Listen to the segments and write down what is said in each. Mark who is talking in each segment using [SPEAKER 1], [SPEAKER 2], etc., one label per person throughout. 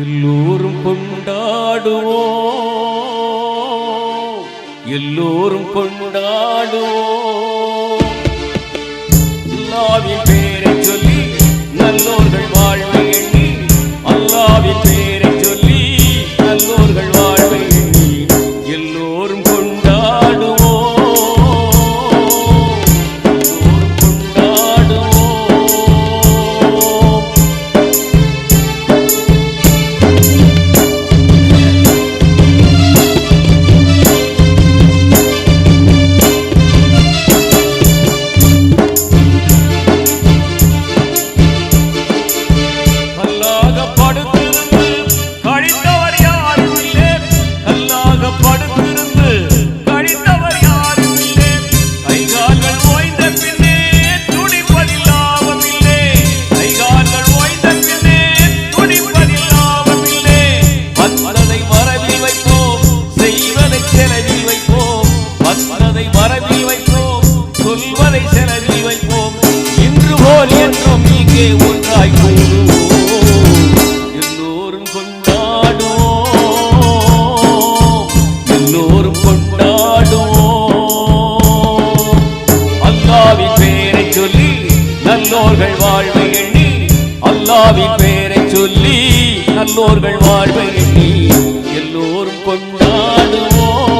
[SPEAKER 1] எல்லோரும் கொண்டாடுவோம், எல்லோரும் கொண்டாடுவோம். அல்லாஹ்வின் பேரை சொல்லி நல்லோர்கள் வாழ்வை எண்ணி, அல்லாஹ்வின் பேரை சொல்லி நல்லோர்கள் வாழ்வை எண்ணி எல்லோரும் கொண்டாடுவோம், எல்லோரும் கொண்டாடுவோம். ஒன்றாய் எல்லோரும் கொண்டாடுவோம், எல்லோரும் கொண்டாடுவோம். அல்லாஹ்வின் பேரை சொல்லி நல்லோர்கள் வாழ்வை எண்ணி, அல்லாஹ்வின் பேரை சொல்லி நல்லோர்கள் வாழ்வை எண்ணி எல்லோரும் கொண்டாடுவோம்,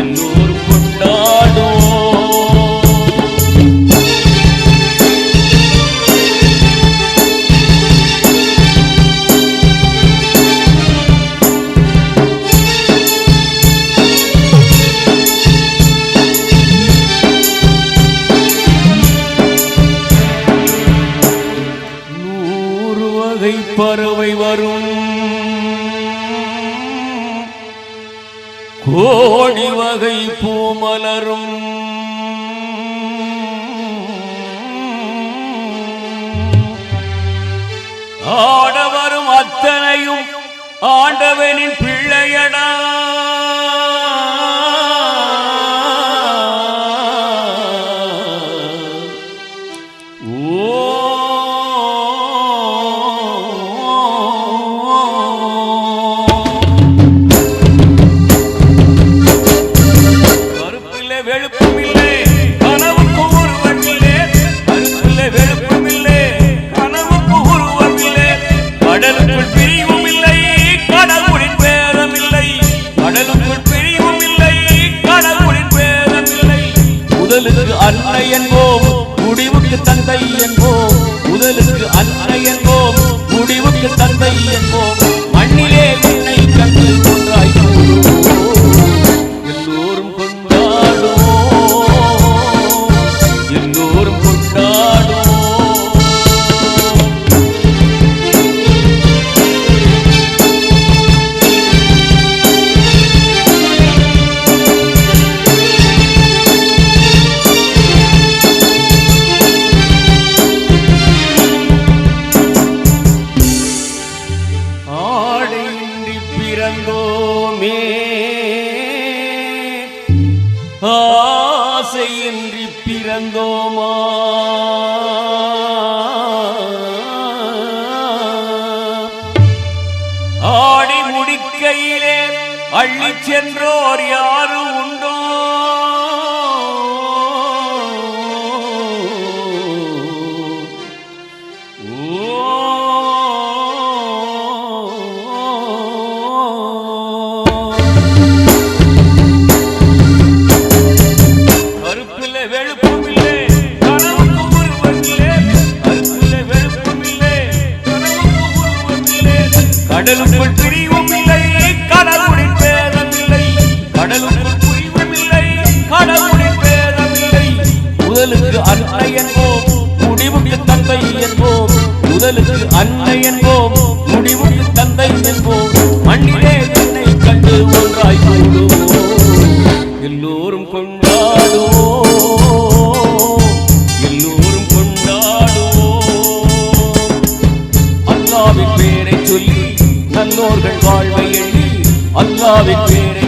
[SPEAKER 1] எல்லோரும் கொண்டாடுவோம். பறவை வரும், கோடி வகை பூமலரும், ஆடவரும் அத்தனையும் ஆண்டவனின் பிள்ளையடா. முதலுக்கு அன்னை என்போம், முடிவுக்கு தந்தை என்போம். முதலுக்கு அன்னை என்போம், முடிவுக்கு தந்தை என்போம். மண்ணிலே உன்னை கண்டு ஒன்றாய் எல்லோரும் கொண்டாடுவோம், எல்லோரும் கொண்டாடுவோம். பிறந்தோமே ஆசையின்றி பிறந்தோமா, ஆடி முடிக்கையிலே அள்ளி சென்றோர் யாரும் உண்டோ, கடலுக்குள் பிரிவும் இல்லை, கடவுளின் பேதம் இல்லை, கடலுக்குள் பிரிவும் இல்லை, கடவுளின் பேதம் இல்லை. முதலுக்கு அன்னை என்போம், முடிவுக்கு தந்தை என்போம். முதலுக்கு அன்னை என்போம், முடிவுக்கு தந்தை என்போம். மண்ணிலே தன்னை கண்டு ஒன்றாய் கூடுவோம், எல்லோரும் கொண்டாடுவோம், எல்லோரும் கொண்டாடுவோம். அல்லாஹ்வின் பேரை சொல்லி நல்லோர்கள் வாழ்வை எண்ணி, அல்லாஹ்வின் பேரை